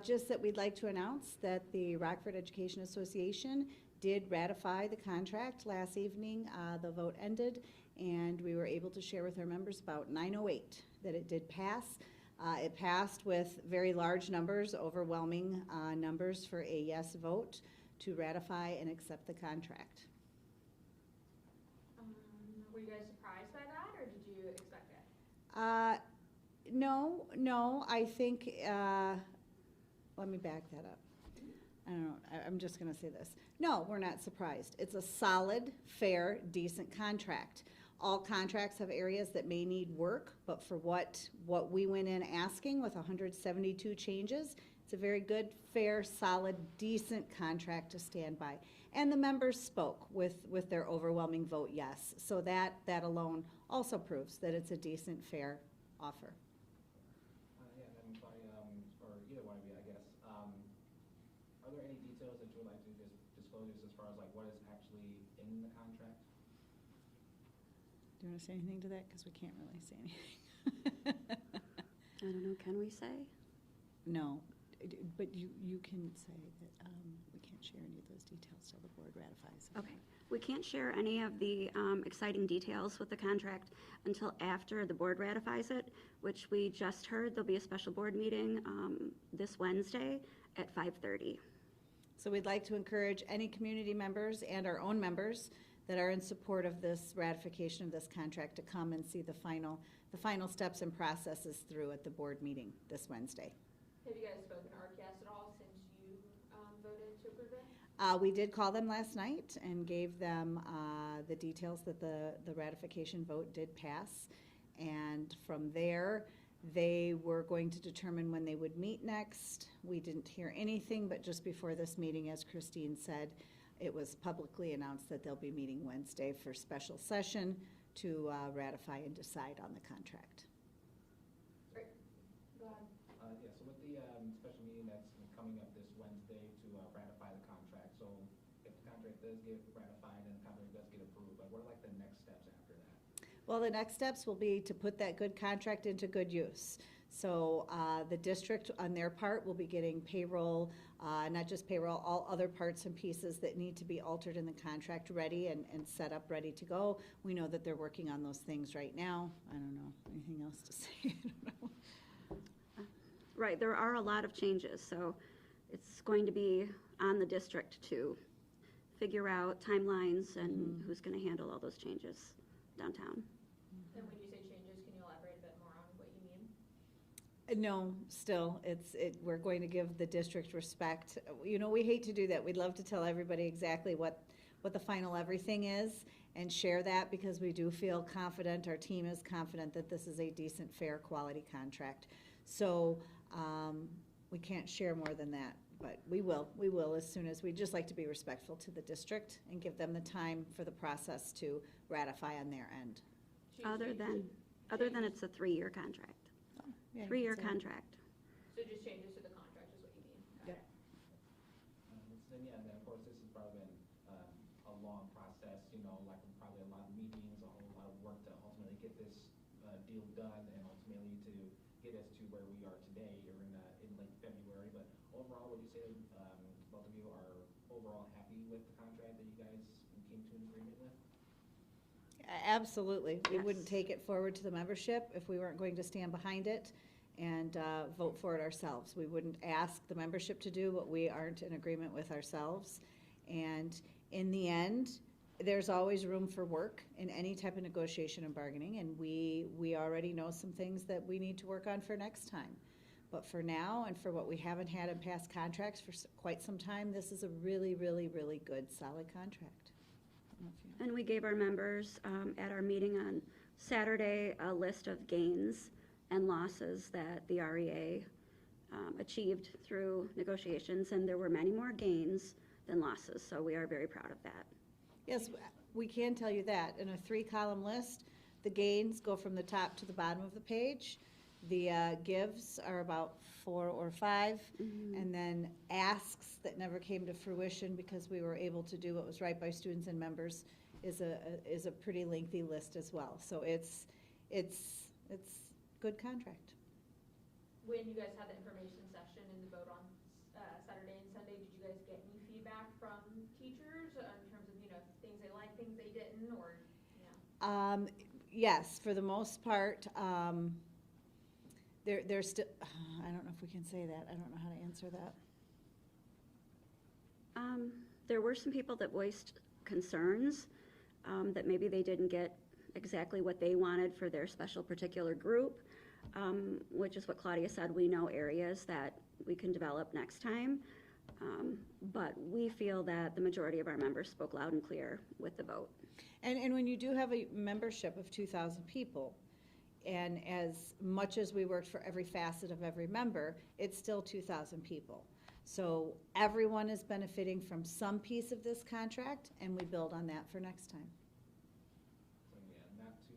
Just that we'd like to announce that the Rockford Education Association did ratify the contract last evening. The vote ended, and we were able to share with our members about 9:08 that it did pass. It passed with very large numbers, overwhelming numbers for a yes vote to ratify and accept the contract. Were you guys surprised by that, or did you expect it? No, I think, let me back that up. I don't know, I'm just gonna say this. No, we're not surprised. It's a solid, fair, decent contract. All contracts have areas that may need work, but for what we went in asking with 172 changes, it's a very good, fair, solid, decent contract to stand by. And the members spoke with their overwhelming vote yes. So that alone also proves that it's a decent, fair offer. Yeah, and then for either one of you, I guess, are there any details that you would like to just disclose as far as like what is actually in the contract? Do you want to say anything to that? Because we can't really say anything. I don't know, can we say? No, but you can say that we can't share any of those details till the board ratifies it. Okay. We can't share any of the exciting details with the contract until after the board ratifies it, which we just heard there'll be a special board meeting this Wednesday at 5:30. So we'd like to encourage any community members and our own members that are in support of this ratification of this contract to come and see the final steps and processes through at the board meeting this Wednesday. Have you guys spoken to RCAS at all since you voted to approve it? We did call them last night and gave them the details that the ratification vote did pass. And from there, they were going to determine when they would meet next. We didn't hear anything, but just before this meeting, as Christine said, it was publicly announced that they'll be meeting Wednesday for special session to ratify and decide on the contract. Great. Go ahead. Yeah, so with the special meeting that's coming up this Wednesday to ratify the contract, so if the contract does get ratified and the contract does get approved, like what are like the next steps after that? Well, the next steps will be to put that good contract into good use. So the district, on their part, will be getting payroll, not just payroll, all other parts and pieces that need to be altered in the contract ready and set up, ready to go. We know that they're working on those things right now. I don't know, anything else to say? I don't know. Right, there are a lot of changes, so it's going to be on the district to figure out timelines and who's going to handle all those changes downtown. And when you say changes, can you elaborate a bit more on what you mean? No, still, we're going to give the district respect. You know, we hate to do that. We'd love to tell everybody exactly what the final everything is and share that because we do feel confident, our team is confident that this is a decent, fair, quality contract. So we can't share more than that, but we will as soon as, we'd just like to be respectful to the district and give them the time for the process to ratify on their end. Other than it's a 3-year contract. Oh, yeah, 3-year you can say contract. So just changes to the contract is what you mean? Yep. Then yeah, and then of course this has probably been a long process, you know, like probably a lot of meetings, a whole lot of work to ultimately get this deal done and ultimately to get us to where we are today in late February. But overall, would you say both of you are overall happy with the contract that you guys came to an agreement with? Absolutely. We Yes. wouldn't take it forward to the membership if we weren't going to stand behind it and vote for it ourselves. We wouldn't ask the membership to do what we aren't in agreement with ourselves. And in the end, there's always room for work in any type of negotiation and bargaining, and we already know some things that we need to work on for next time. But for now, and for what we haven't had in past contracts for quite some time, this is a really, really, really good, solid contract. I don't know if you- And we gave our members at our meeting on Saturday a list of gains and losses that the REA achieved through negotiations, and there were many more gains than losses, so we are very proud of that. Yes, we can tell you that. In a 3-column list, the gains go from the top to the bottom of the page. The gives are about 4 or 5, and then asks that never came to fruition because we were able to do what was right by students and members is a pretty lengthy list as well. So it's good contract. When you guys had the information session and the vote you guys get any feedback from teachers in terms of, things they liked, things they didn't, or, Yes, for the most part, there's still, I don't know if we can say that. I don't know how to answer that. There were some people that voiced concerns that maybe they didn't get exactly what they wanted for their special particular group, which is what Claudia said. We know areas that we can develop next time, but we feel that the majority of our members spoke loud and clear with the vote. And when you do have a membership of 2,000 people, and as much as we worked for every facet of every member, it's still 2,000 people. So everyone is benefiting from some piece of this contract, and we build on that for next time. So yeah, not to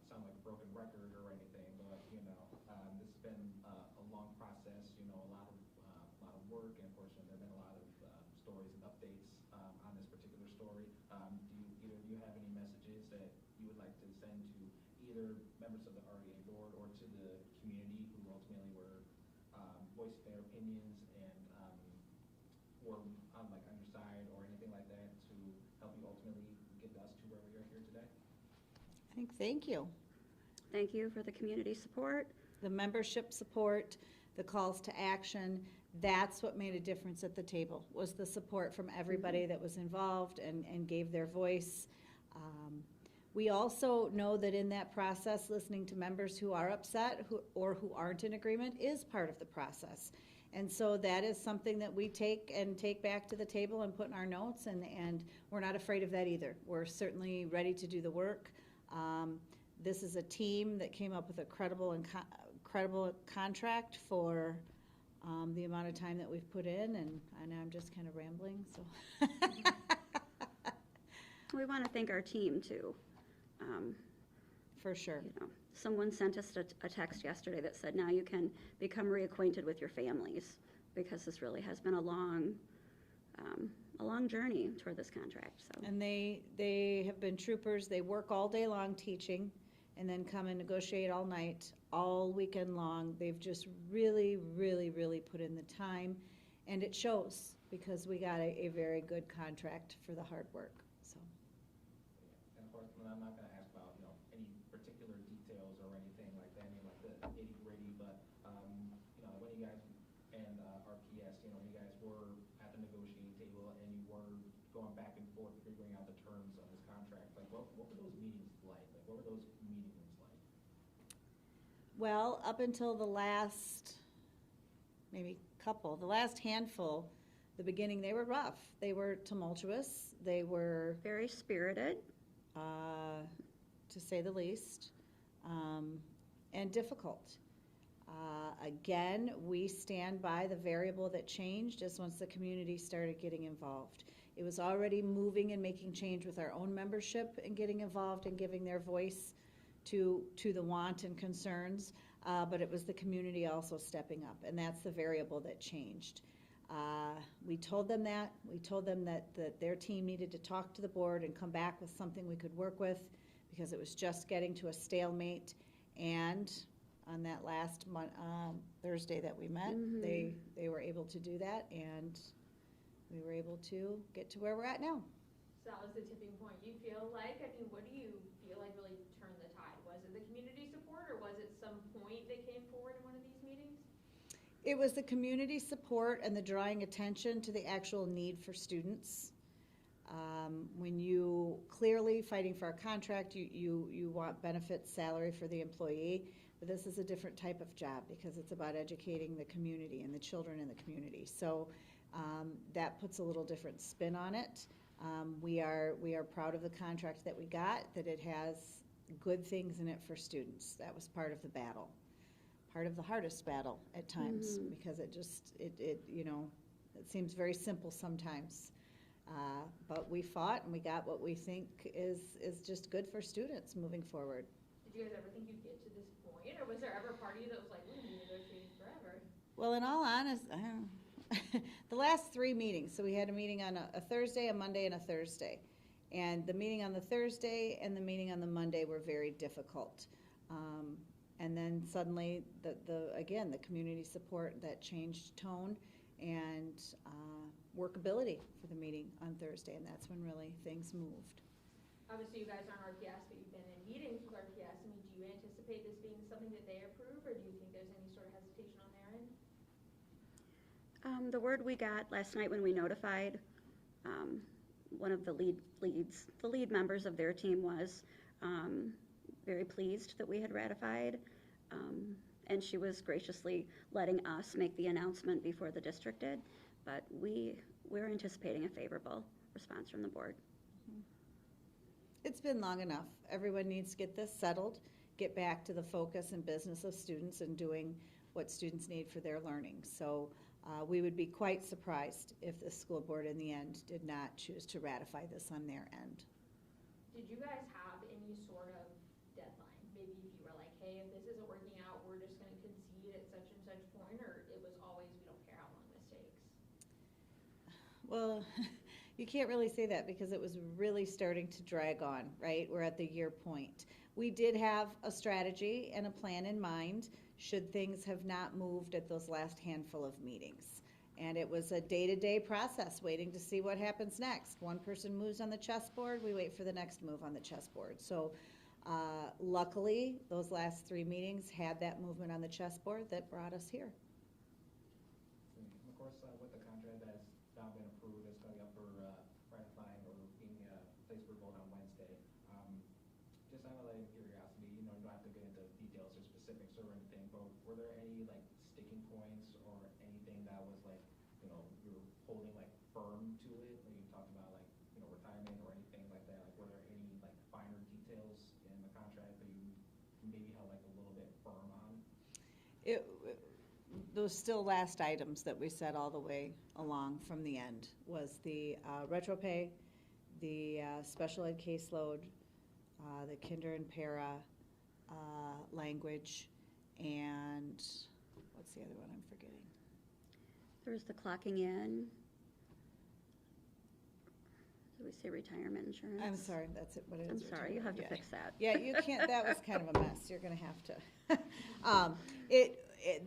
sound like a broken record or anything, but this has been a long process. A lot of work, and of course, there have been a lot of stories and updates on this particular story. Do either of you have any messages that you would like to send to either members of the REA board or to the community who ultimately were voiced their opinions and were on your side or anything like that to help you ultimately get us to where we are here today? I think thank you. Thank you for the community support. The membership support, the calls to action, that's what made a difference at the table, was the support from everybody that was involved and gave their voice. We also know that in that process, listening to members who are upset or who aren't in agreement is part of the process. And so that is something that we take back to the table and put in our notes, and we're not afraid of that either. We're certainly ready to do the work. This is a team that came up with a credible contract for the amount of time that we've put in, and I'm just kind of rambling, so. We want to thank our team too. For sure. Someone sent us a text yesterday that said, now you can become reacquainted with your families, because this really has been a long journey toward this contract. So. And they have been troopers. They work all day long teaching and then come and negotiate all night, all weekend long. They've just really, really, really put in the time, and it shows because we got a very good contract for the hard work. So. And of course, I'm not going to ask about any particular details or anything like that, any like the nitty-gritty, but when you guys and RPS, you guys were at the negotiating table and you were going back and forth figuring out the terms of this contract. Like, what were those meetings like? What were those meeting rooms like? Well, up until the last handful, the beginning, they were rough. They were tumultuous. They were very spirited, to say the least, and difficult. Again, we stand by the variable that changed is once the community started getting involved. It was already moving and making change with our own membership and getting involved and giving their voice to the want and concerns, but it was the community also stepping up, and that's the variable that changed. We told them that. We told them that their team needed to talk to the board and come back with something we could work with, because it was just getting to a stalemate. And on that last Thursday that we met, they were able to do that, and we were able to get to where we're at now. So that was the tipping point. You feel like, what do you feel like really turned the tide? Was it the community support, or was it some point that came forward in one of these meetings? It was the community support and the drawing attention to the actual need for students. When you clearly fighting for a contract, you want benefits, salary for the employee, but this is a different type of job because it's about educating the community and the children in the community. So that puts a little different spin on it. We are proud of the contract that we got, that it has good things in it for students. That was part of the battle. Part of the hardest battle at times, because it seems very simple sometimes. But we fought and we got what we think is just good for students moving forward. Did you guys ever think you'd get to this point, or was there ever a part of you that was like, we're going to be negotiating forever? Well, in all honesty, the last 3 meetings, so we had a meeting on a Thursday, a Monday, and a Thursday. And the meeting on the Thursday and the meeting on the Monday were very difficult. And then suddenly, the community support, that changed tone, and workability for the meeting on Thursday, and that's when really things moved. Obviously, you guys aren't RPS, but you've been in meetings with RPS. I mean, do you anticipate this being something that they approve, or do you think there's any sort of hesitation on their end? The word we got last night when we notified one of the lead members of their team was very pleased that we had ratified, and she was graciously letting us make the announcement before the district did. But we're anticipating a favorable response from the board. It's been long enough. Everyone needs to get this settled, get back to the focus and business of students and doing what students need for their learning. So we would be quite surprised if the school board in the end did not choose to ratify this on their end. Did you guys have any sort of deadline? Maybe if you were like, hey, if this isn't working out, we're just going to concede at such and such point, or it was always, we don't care how long this takes? Well, you can't really say that because it was really starting to drag on, right? We're at the year point. We did have a strategy and a plan in mind should things have not moved at those last handful of meetings. And it was a day-to-day process, waiting to see what happens next. One person moves on the chessboard, we wait for the next move on the chessboard. So luckily, those last 3 meetings had that movement on the chessboard that brought us here. And of course, with the contract that's now been approved, it's going to be up for ratifying or being placed for vote on Wednesday. Just out of curiosity, you don't have to get into details or specifics or anything, but were there any sticking points or anything that was you were holding firm to it? Like you talked about retirement or anything like that. Were there any finer details in the contract that you maybe held a little bit firm on? Those still last items that we said all the way along from the end was the retro pay, the special ed caseload, the kinder and para language, and what's the other one I'm forgetting? There was the clocking in. Did we say retirement insurance? I'm sorry, that's it. What it is. I'm sorry, you have to Yeah. fix that. Yeah, you can't, that was kind of a mess. You're going to have to.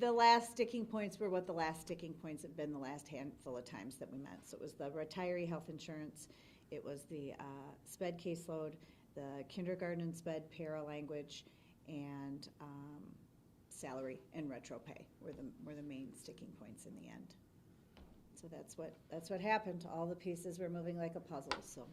The last sticking points were what the last sticking points have been the last handful of times that we met. So it was the retiree health insurance, it was the SPED caseload, the kindergarten and SPED para language, and salary and retro pay were the main sticking points in the end. So that's what happened. All the pieces were moving like a puzzle. So